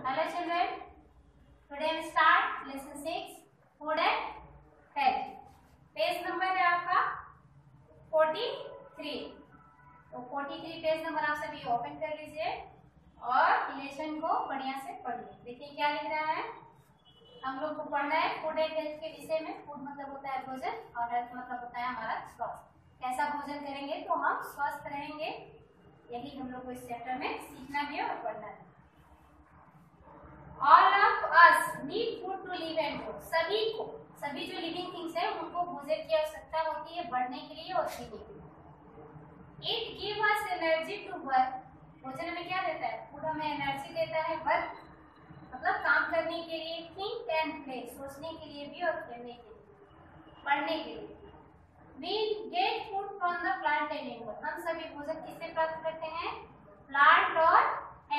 Hello children, today we start lesson 6 food and health. Page number है आपका 43. तो 43 page number आप सभी ओपन कर लीजिए और लेसन को बढ़िया से पढ़िए. देखिए क्या लिख रहा है. हम लोग को पढ़ना है फूड एंड हेल्थ के विषय में. फूड मतलब होता है भोजन और हेल्थ मतलब होता है हमारा स्वास्थ्य. कैसा भोजन करेंगे तो हम स्वस्थ रहेंगे, यही हम लोग को इस चैप्टर में सीखना भी है और पढ़ना है. All of us need food to live and grow. सभी जो लिविंग थिंग्स है उनको भोजन की आवश्यकता होती है बढ़ने के लिए और जीने के लिए. It gives us energy to work. भोजन हमें क्या देता है? फूड हमें एनर्जी देता है. वर्क मतलब काम करने के लिए, think and play सोचने के लिए भी और खेलने के लिए, पढ़ने के लिए. We get food from the plant and animal. हम सभी भोजन किससे प्राप्त करते हैं? प्लांट और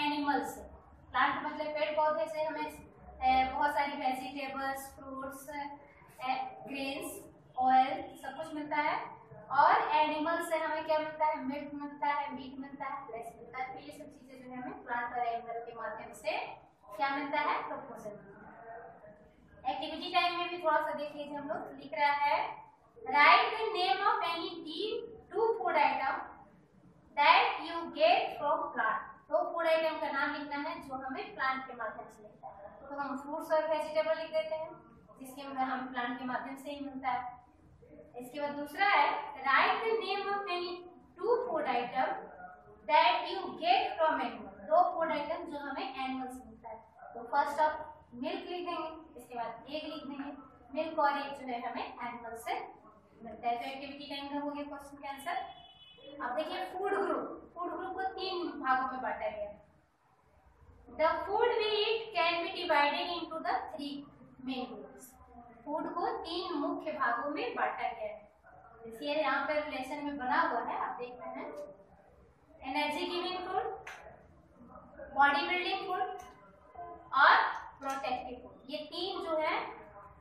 एनिमल से. प्लांट मतलब पेड़ पौधे से हमें बहुत सारी वेजिटेबल्स, फ्रूट्स, ग्रेन्स, ऑयल सब कुछ मिलता है. और एनिमल से हमें क्या मिलता है? मिल्क मिलता है, मीट मिलता है, फ्लेश मिलता है. तो ये सब चीजें जो है हमें प्लांट और एनिमल के माध्यम से क्या मिलता है? तो भोजन मिलता है. एक्टिविटी टाइम में भी थोड़ा सा देख लीजिए. हम लोग लिख रहा है write the name of any 2 food item that you get from plant. 2 food item का नाम लिखना है जो हमें प्लांट के माध्यम से मिलता है. तो हम फ्रूट्स और वेजिटेबल लिख देते हैं जिसके हमें प्लांट के माध्यम से ही मिलता है. इसके बाद दूसरा है write the name of any 2 food item that you get from animal. 2 food item जो हमें एनिमल से मिलता है. तो फर्स्ट ऑफ मिल्क लिख देंगे, इसके बाद एग लिख देंगे. मिल्क और एग जो है हमें एनिमल से मिलता है. तो एक्टिविटी टाइम का हो गया क्वेश्चन का आंसर. अब देखिए फूड ग्रुप को 3 भागों में बांटा गया है. The food we eat can be divided into the 3 main groups. Food को 3 मुख्य भागों में बांटा गया है. देखिए यहाँ पर लेसन में बना हुआ है, आप देख रहे हैं. Energy giving food, body building food और प्रोटेक्टिव फूड. ये 3 जो है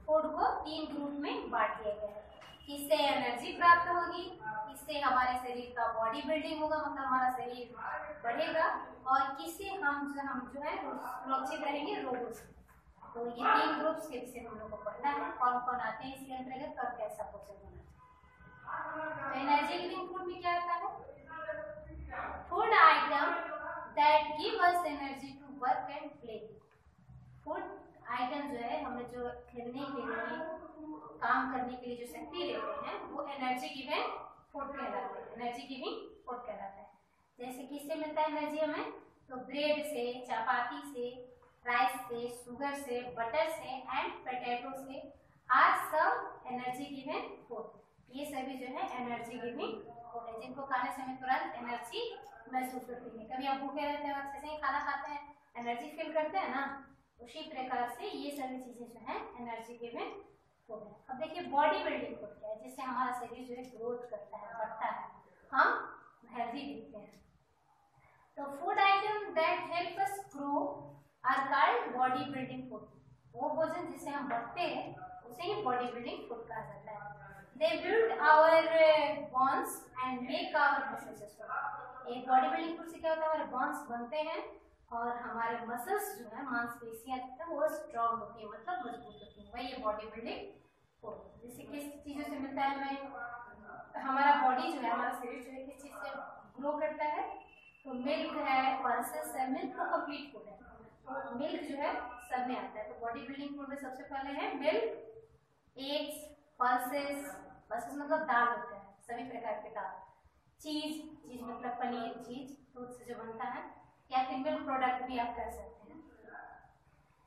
फूड को 3 ग्रुप में बांट दिया गया है. किससे एनर्जी प्राप्त होगी, किससे हमारे शरीर का बॉडी बिल्डिंग होगा मतलब हमारा शरीर बढ़ेगा, और किससे हम जो है सुरक्षित रहेंगे रोगों से. तो ये 3 ग्रुप्स के विषय हम लोग को पढ़ना है. कौन कौन आते हैं इसके अंतर्गत और कैसा भोजन होना चाहिए. तो एनर्जी गिविंग फूड में क्या आता है? Food item that give us energy to work and play. Food item जो है हमें जो खेलने के लिए, काम करने के लिए जो शक्ति देते हैं वो एनर्जी गिविंग फूड कहलाते हैं. एनर्जी गिविंग फूड कहलाता है. जैसे किससे मिलता है एनर्जी हमें? तो ब्रेड से, चपाती से, राइस से, शुगर से, बटर से एंड पोटैटो से आर सब एनर्जी गिविंग फूड. ये सभी जो है एनर्जी गिविंग फूड है जिनको खाने से हमें तुरंत एनर्जी महसूस होती है. कभी आप भूखे रहते हैं अच्छे से ही खाना खाते हैं, एनर्जी फील करते हैं ना. उसी प्रकार से ये सभी चीजें जो है एनर्जी गिविंग फूड है. अब देखिए बॉडी बिल्डिंग फूड क्या है? जिससे हमारा शरीर जो है ग्रोथ करता है, बढ़ता है, हम हेल्दी दिखते हैं. तो food item that help us grow are called body building food. वो भोजन जिससे हम बढ़ते हैं उसे ही बॉडी बिल्डिंग फूड कहा जाता है. They build our bones and make our muscles strong. एक बॉडी बिल्डिंग फूड से क्या होता है? हमारे बोन्स बनते हैं और हमारे मसल्स जो है, मांसपेशियां वो स्ट्रांग होती है मतलब मजबूत होती है. वही ये बॉडी बिल्डिंग फूड. जैसे किस चीजों से मिलता है हमें? हमारा बॉडी जो है, हमारा शरीर जो है किस चीज से ग्रो करता है? तो मिल्क है, पल्सेस है. मिल्क तो कंप्लीट फूड है, तो मिल्क जो है सब में आता है. तो बॉडी बिल्डिंग फूड में सबसे पहले है मिल्क, एग्स, पल्सेस. पल्सेस मतलब दाल होता है, सभी प्रकार के दाल. चीज मतलब पनीर, चीज दूध से जो बनता है, या फिर मिल्क प्रोडक्ट भी आप कर सकते हैं.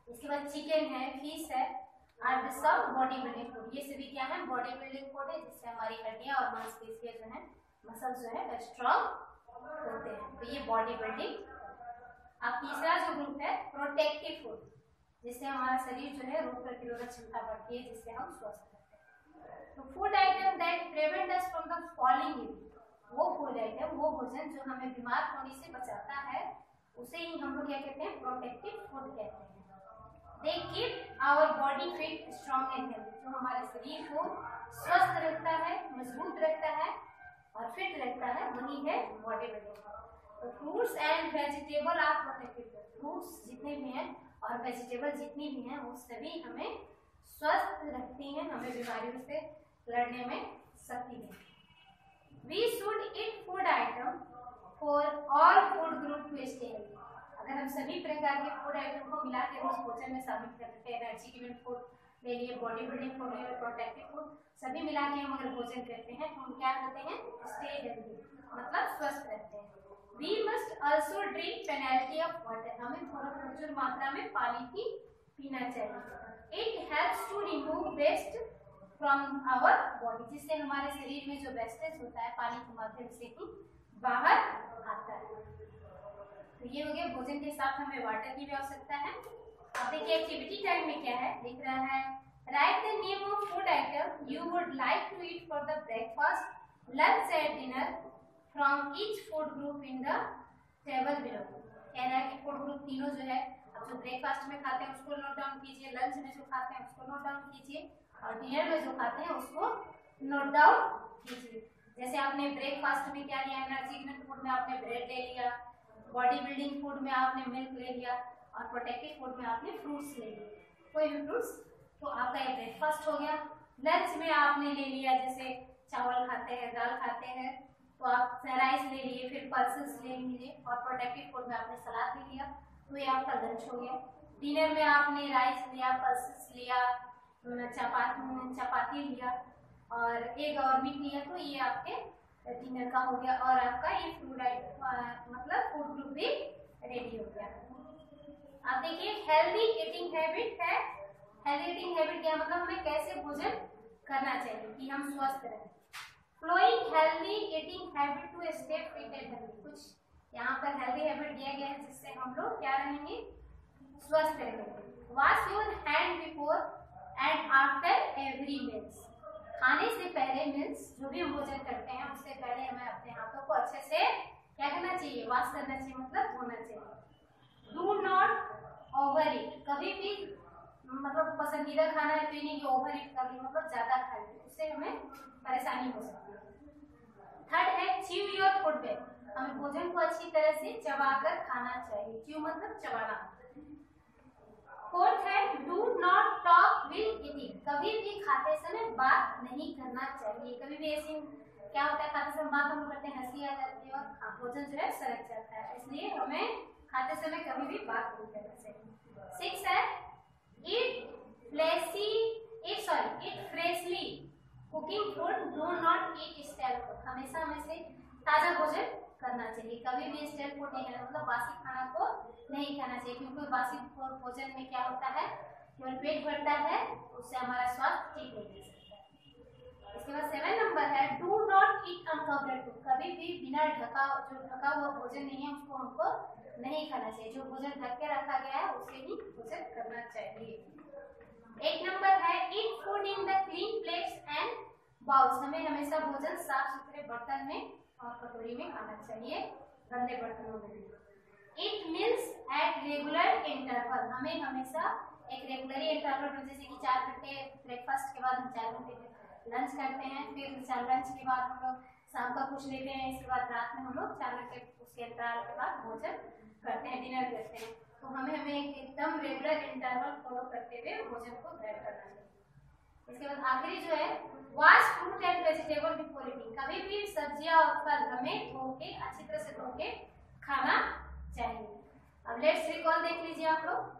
इसके बाद चिकन है, फिश है, और सब बॉडी बिल्डिंग फूड. ये सभी क्या है? बॉडी बिल्डिंग फूड है जिससे हमारी हड्डियां और मांसपेशियां जो है, मसल्स जो है स्ट्रांग होते हैं. तो ये बॉडी बिल्डिंग. अब तीसरा जो ग्रुप है प्रोटेक्टिव फूड, जिससे हमारा शरीर जो है रोग प्रतिरोधक क्षमता बढ़ती है, जिससे हम स्वस्थ रहते हैं. तो food item that prevent us from the falling ill. वो फूड आइटम, वो भोजन जो हमें बीमार होने से बचाता है, उसे ही हम लोग क्या कहते हैं? प्रोटेक्टिव फूड कहते हैं. They keep our body fit, strong and healthy. जो हमारे शरीर को स्वस्थ रखता है, मजबूत रखता है और फिट रखता है, वही है बॉडी बिल्डिंग. तो fruits and vegetable are protective. Fruits जितने भी हैं और वेजिटेबल जितनी भी हैं वो सभी हमें स्वस्थ रखती हैं, हमें बीमारियों से लड़ने में शक्ति देती हैं। We should eat food item for all food group to stay healthy. अगर हम सभी प्रकार के फूड आइटम को मिला के रोज भोजन में शामिल करते हैं, एनर्जी गिविंग फूड ले लिए, बॉडी बिल्डिंग फूड ले लिए, प्रोटेक्टिव फूड सभी मिला के हम अगर भोजन करते हैं तो हम क्या करते हैं, स्टे हेल्दी, मतलब स्वस्थ रहते हैं। We must also drink plenty of water. हमें प्रचुर मात्रा में पानी भी पीना चाहिए। It helps to remove waste from our body, जिससे हमारे शरीर में जो वेस्टेज होता है पानी के माध्यम से ही बाहर आता है। तो ये हो गया भोजन के साथ हमें वाटर की भी आवश्यकता है। अब देखिए एक्टिविटी टाइम में क्या है, लिख रहा है write the name of food item you would like to eat for the breakfast, lunch and dinner from each food group in the table below. कह रहा है कि फूड ग्रुप तीनों जो है, अब जो ब्रेकफास्ट में खाते हैं उसको नोट डाउन कीजिए, लंच में जो खाते हैं उसको नोट डाउन कीजिए और डिनर में जो खाते हैं उसको नोट डाउन कीजिए। जैसे आपने ब्रेकफास्ट में क्या लिया, एनर्जी गिविंग फूड में आपने ब्रेड ले लिया, बॉडी बिल्डिंग फूड में आपने मिल्क ले लिया और प्रोटेक्टिव फूड में आपने फ्रूट्स ले लिए, कोई भी फ्रूट्स, तो आपका ये ब्रेकफास्ट हो गया। लंच में आपने ले लिया, जैसे चावल खाते हैं, दाल खाते हैं तो आप राइस ले लिए, फिर पल्सेस ले लिए और प्रोटेक्टिव फूड में आपने सलाद ले लिया, तो ये आपका लंच हो गया। डिनर में आपने राइस लिया, पल्सेस लिया, चपाती लिया और एग और मीट लिया, तो ये आपके डिनर का हो गया और आपका ये फूड मतलब फूड ग्रुप भी रेडी हो गया। अब देखिए हेल्दी ईटिंग हैबिट है। हेल्दी ईटिंग हैबिट क्या मतलब, हमें कैसे भोजन करना चाहिए कि हम स्वस्थ रहें। Following healthy eating habit to stay fit and healthy, कुछ यहाँ पर हेल्दी हैबिट दिया गया है जिससे हम लोग क्या रहेंगे, स्वस्थ रहेंगे। Wash your hand before and after every meals, खाने से पहले मील्स जो भी हम भोजन करते हैं उससे पहले हमें अपने हाथों को अच्छे से क्या करना चाहिए, वॉश करना चाहिए, मतलब धोना चाहिए। डू नॉट ओवर ईट, कभी भी मतलब पसंदीदा खाना है तो ये नहीं कि ओवर ईट कर ली, मतलब ज्यादा खा ली, उससे हमें परेशानी हो सकती है। थर्ड है च्यू योर फूड बैक, हमें भोजन को अच्छी तरह से चबाकर खाना चाहिए, च्यू मतलब चबाना। फोर्थ है do not talk wheel eating, कभी भी खाते समय बात नहीं करना चाहिए। कभी भी ऐसी क्या होता है, खाते समय बात हम करते हैं, हंसी आ जाती है और भोजन जो है सरक जाता है, इसलिए हमें खाते समय कभी भी बात नहीं करना चाहिए। सिक्स है eat freshly cooking food, do not eat stale food, हमेशा हमें से ताजा भोजन करना चाहिए, कभी भी स्टेल फूड नहीं खाना, मतलब बासी खाना को नहीं खाना चाहिए, क्योंकि बासी भोजन में क्या होता है, केवल पेट भरता है, उससे हमारा स्वास्थ्य ठीक नहीं रह सकता। इसके बाद 7 नंबर है do not eat uncovered food, कभी भी बिना ढका हुआ भोजन नहीं है उसको हमको नहीं खाना चाहिए, जो भोजन ढक के रखा गया है उसे ही भोजन करना चाहिए। 8 नंबर है ईट food in the clean plates and bowls, हमें हमेशा भोजन साफ सुथरे बर्तन में और कटोरी में खाना चाहिए, गंदे बर्तनों में। ईट मील्स एट रेगुलर इंटरवल, हमें हमेशा एक रेगुलर इंटरवल, जैसे कि 4 घंटे ब्रेकफास्ट के बाद हम 4 घंटे लंच करते हैं, फिर लंच के बाद हम लोग शाम का कुछ लेते हैं, इसके बाद रात में हम लोग 4 घंटे उसके अंतराल के बाद भोजन करते हैं, डिनर करते हैं, तो हमें एकदम रेगुलर इंटरवल फॉलो करते हुए भोजन को ग्रहण करना चाहिए। इसके बाद आखिरी जो है wash fruit and vegetable before eating, कभी भी सब्जियां और फल हमें धो के अच्छी तरह से धो के खाना चाहिए। अब लेट्स रिकॉल देख लीजिए आप लोग।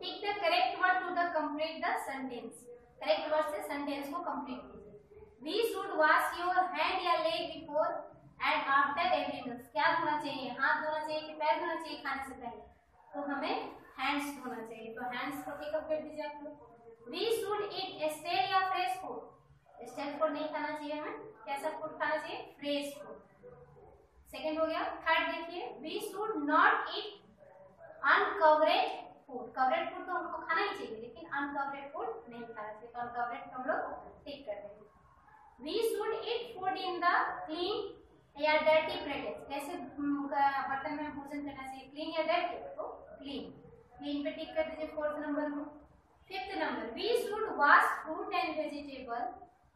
Tick the correct word to the complete the sentence, correct word से सेंटेंस को कंप्लीट कीजिए। We should wash your hand या leg before and after every meal, क्या धोना चाहिए, हाथ धोना चाहिए कि पैर धोना चाहिए खाने से पहले, तो हमें हैंड्स धोना चाहिए, तो हैंड्स को टिक अप कर दीजिए आप लोग। वी शुड ईट स्टेल या फ्रेश फूड, स्टेल फूड नहीं खाना चाहिए, हमें कैसा फूड खाना चाहिए, फ्रेश फूड। सेकंड हो गया। थर्ड देखिए we should not eat uncovered food, covered food तो हमको खाना ही चाहिए लेकिन अनकवर्ड फूड नहीं खाना चाहिए, तो अनकवर्ड हम लोग टिक कर देंगे। We should eat food in the clean या डर्टी प्लेट्स, कैसे बर्तन में भोजन करना चाहिए, क्लीन या डर्टी, तो क्लीन, क्लीन पे टिक कर दीजिए 4th नंबर में। 5th number we should wash fruit and vegetable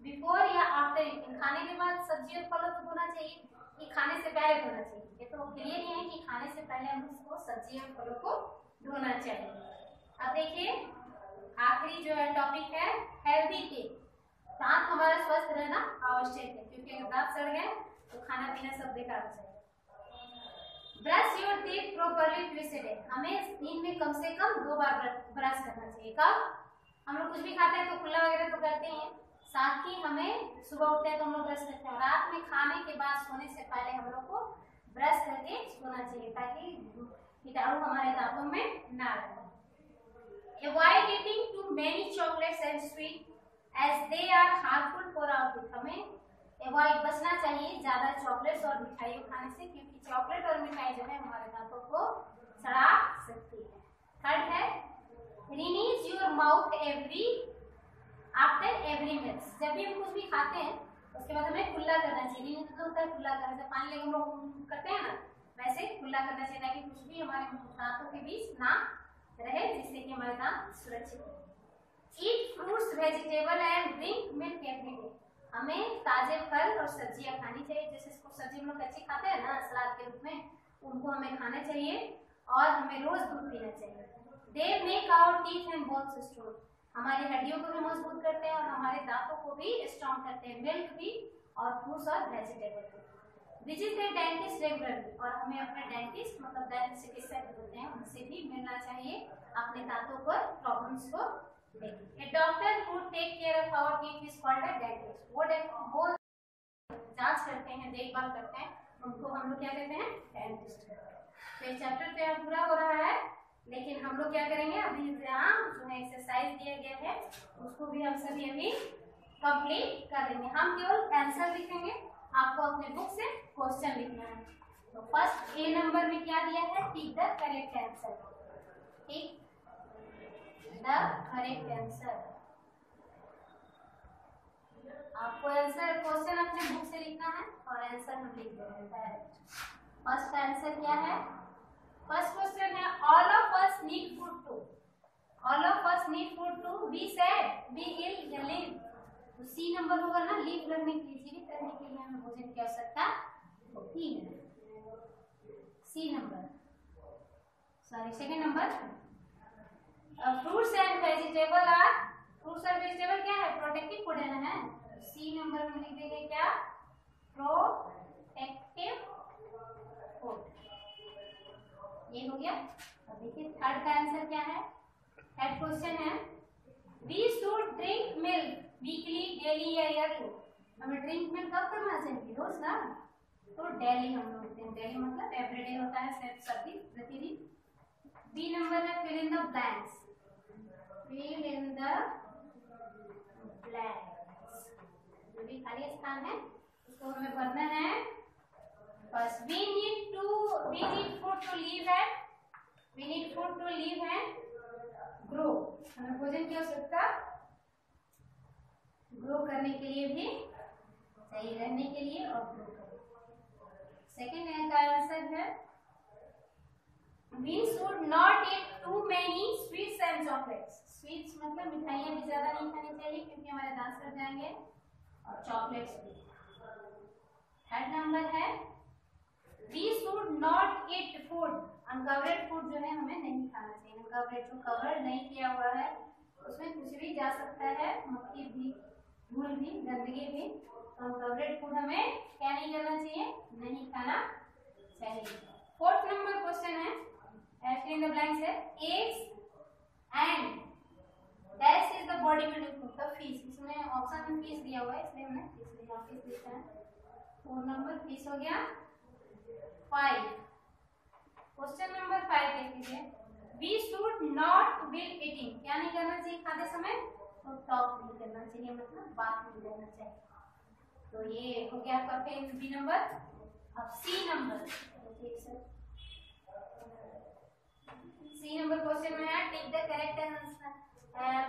before या आफ्टर ईटिंग, खाने के बाद सब्जी और फलों को धोना चाहिए कि खाने से पहले धोना चाहिए, ये तो क्लियर नहीं है कि खाने से पहले हम उसको सब्जी और फलों को धोना चाहिए। अब देखिए आखिरी जो है टॉपिक है हेल्दी टीथ। दांत हमारा स्वस्थ रहना आवश्यक है, क्योंकि अगर दांत सड़ गए तो खाना पीना सब बेकार हो जाएगा। Brush your teeth properly twisted है, हमें दिन में कम से कम 2 बार ब्रश करना चाहिए। कब? हम लोग कुछ भी खाते हैं तो कुल्ला वगैरह तो करते हैं, साथ ही हमें सुबह उठते हैं तो हम लोग ब्रश करते हैं। रात में खाने के बाद सोने से पहले हम लोग को ब्रश करके सोना चाहिए, ताकि कीटाणु हमारे दांतों में ना रहे। Avoid eating too many chocolates and sweets as they are harmful for our teeth। हमें अवॉइड बचना चाहिए ज्यादा चॉकलेट्स और मिठाइयों खाने से, क्योंकि चॉकलेट और मिठाई जो है हमारे दांतों को सड़ा सकती है। थर्ड है rinse your mouth after every meal. जब भी हम कुछ भी खाते हैं उसके बाद हमें कुल्ला करना चाहिए। रीनीज मतलब होता है कुल्ला करना, जब पानी लेके हम लोग करते हैं ना, वैसे कुल्ला करना चाहिए, ताकि कुछ भी हमारे दांतों के बीच ना रहे, जिससे कि हमारे दांत सुरक्षित रहे। ईट fruits vegetable and drink milk every day. हमें ताजे फल और सब्जियां खानी चाहिए, जैसे इसको सब्जी हम लोग कच्ची खाते हैं ना सलाद के रूप में, उनको हमें खाना चाहिए और हमें रोज दूध पीना चाहिए। They make our teeth and bones strong. हमारी हड्डियों को भी मजबूत करते हैं और हमारे दांतों को भी स्ट्रॉन्ग करते हैं। मिल्क भी और फ्रूट्स और vegetable. Visit the dentist regularly. और हमें अपने डेंटिस्ट मतलब दांत चिकित्सक होते हैं उनसे भी मिलना चाहिए अपने दांतों पर प्रॉब्लम्स को लेकर। A doctor who take care of our teeth is called a dentist। वो जांच करते हैं, देखभाल करते हैं, उनको हम लोग क्या कहते हैं? डेंटिस्ट। तो ये चैप्टर पे पूरा हो रहा है, लेकिन हम लोग क्या करेंगे अभी एग्जाम जो है एक्सरसाइज दिया गया है उसको भी हम सभी अभी कंप्लीट कर लेंगे। हम केवल आंसर लिखेंगे, आपको अपने बुक से क्वेश्चन लिखना है। तो फर्स्ट ए नंबर में क्या दिया है? Tick the correct answer. Tick the correct answer. आपको आंसर क्वेश्चन अपने बुक से लिखना है और आंसर हम लिख देंगे डायरेक्ट। फर्स्ट आंसर क्या है? फर्स्ट क्वेश्चन है all of us need food to. All of us need food to be sad, be ill या लिव। तो सी नंबर होगा ना, लिव करने के लिए, जीवित रहने के लिए हमें भोजन की आवश्यकता होती है। C number. Sorry second number fruits and vegetable are. Fruits और वेजिटेबल क्या है? प्रोटेक्टिव फूड है ना, है। सी नंबर में लिख देंगे क्या? Protective food. ये हो गया। अब देखिए थर्ड का आंसर क्या है? थर्ड क्वेश्चन है we should drink milk weekly, daily या ईयरली। हमें ड्रिंक मिल्क कब करना चाहिए? रोज ना। तो डेली हम लोग कहते हैं, डेली मतलब एवरीडे होता है, सिर्फ सभी प्रतिदिन। बी नंबर है fill in the blanks. Fill in the blanks. जो भी खाली स्थान है उसको हमें भरना है। बस we need food to live and grow. हमें भोजन की आवश्यकता ग्रो करने के लिए भी, सही रहने के लिए और ग्रो करने। सेकंड का आंसर है we should not eat too many sweets and chocolates. Sweets मतलब मिठाइयाँ भी ज्यादा नहीं खानी चाहिए, क्योंकि हमारे दांत सड़ जाएंगे, और चॉकलेट्स भी। थर्ड नंबर है we should not eat food uncovered food. जो है हमें नहीं खाना चाहिए। अनकवर्ड जो कवर नहीं किया हुआ है उसमें कुछ भी जा सकता है, मक्खी भी, धूल भी, गंदगी भी। तो अनकवर्ड फूड हमें क्या नहीं करना चाहिए? नहीं खाना चाहिए। फोर्थ नंबर क्वेश्चन है फिल इन द ब्लैंक्स है eggs and dash is the body building food. The fish, इसमें ऑप्शन में फिश दिया हुआ है इसलिए हमने फिश लिया, फिश लिखा है। 4 नंबर फिश हो गया। 5 क्वेश्चन नंबर 5 देख लीजिए we should not will eating. क्या नहीं करना चाहिए खाते समय? तो टॉक नहीं करना चाहिए, मतलब बात नहीं करना चाहिए। तो ये हो गया आपका फिर बी नंबर। अब C number, C number question में है tick the correct answer.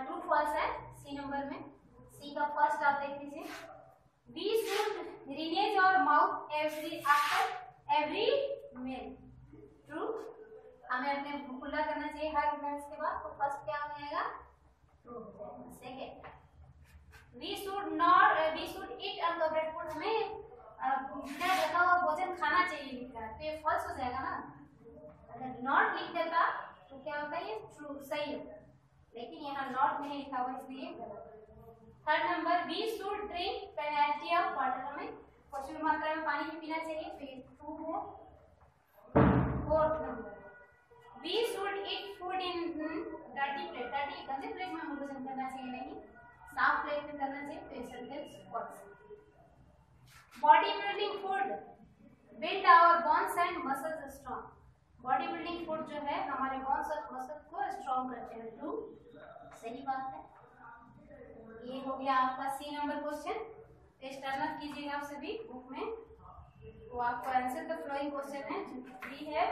True false है सी नंबर में। सी का फर्स्ट आप देख लीजिए we should rinse our mouth after every meal. True, हमें अपने कुल्ला करना चाहिए हर मील्स के बाद। तो फर्स्ट क्या हो जाएगा? ट्रू हो जाएगा। Second we should eat uncovered food. हमें बिना ढका हुआ भोजन खाना चाहिए लिखा है, तो ये फॉल्स हो जाएगा ना। अगर नॉट लिख देता तो क्या ट्रू, सही है, लेकिन यहाँ नॉट नहीं लिखा हुआ इसलिए गलत। Third number, we should drink plenty of water, हमें प्रचुर मात्रा में पानी भी पीना चाहिए, तो ये ट्रू है। Fourth number, we should eat food in dirty plate, dirty गंदे प्लेट में हमें भोजन करना चाहिए नहीं, साफ प्लेट में करना चाहिए, तो ये sentence false. Body building food build our bones and muscles strong, body building food जो है हमारे बोन्स और मसल्स को स्ट्रॉन्ग करते हैं, ट्रू, सही बात है। ये हो गया आपका C number question. Test turn कीजिएगा आप सभी बुक में, वो आपको आंसर द फ्लोइंग क्वेश्चन है जो फ्री है।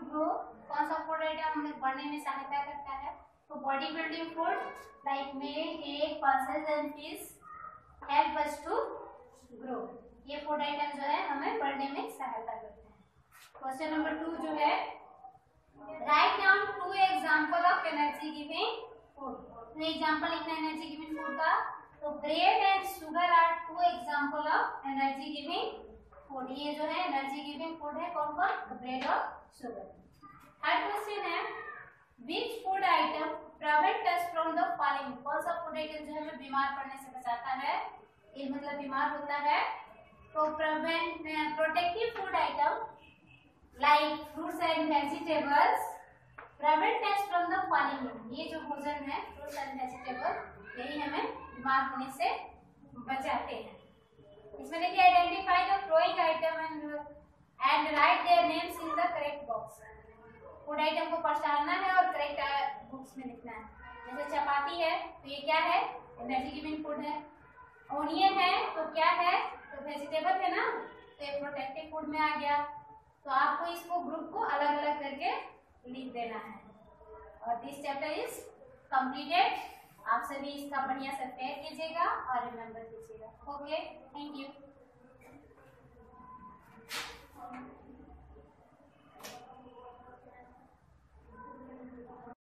कौन सा फूड आइटम हमें बढ़ने में सहायता करता है? तो body building food like milk, egg, pulses and fish help us to grow. ये फूड आइटम जो है हमें बढ़ने में सहायता करते हैं। क्वेश्चन नंबर 2 जो है, write down 2 example of energy giving food. Example लिखना एनर्जी गिविंग फूड का। तो bread and sugar are 2 example of energy giving food. ये जो है एनर्जी गिविंग फूड है, कौन कौन? ब्रेड और शुगर। थर्ड क्वेश्चन है, which food item prevent us from the falling? कौन सा फूड आइटम जो हमें बीमार पड़ने से बचाता है? ये मतलब बीमार होता है। तो protective food item like fruits and vegetables prevent us from the falling। ये जो भोजन है फ्रूट्स एंड वेजिटेबल यही हमें बीमार होने से बचाते हैं। इसमें देखिए, identify the flowing item and right their names in the correct box. Food item को पहचानना है और करेक्ट बुक्स में लिखना है। जैसे चपाती है तो ये क्या है? एनर्जी गिविंग फूड है। ओनियन है तो क्या है? तो वेजिटेबल है ना, तो ये प्रोटेक्टिव फूड में आ गया। तो आपको इसको ग्रुप को अलग अलग करके लिख देना है। This chapter is completed. आप सभी इसका बढ़िया से प्रेयर कीजिएगा और रिमेम्बर कीजिएगा। Okay, thank you.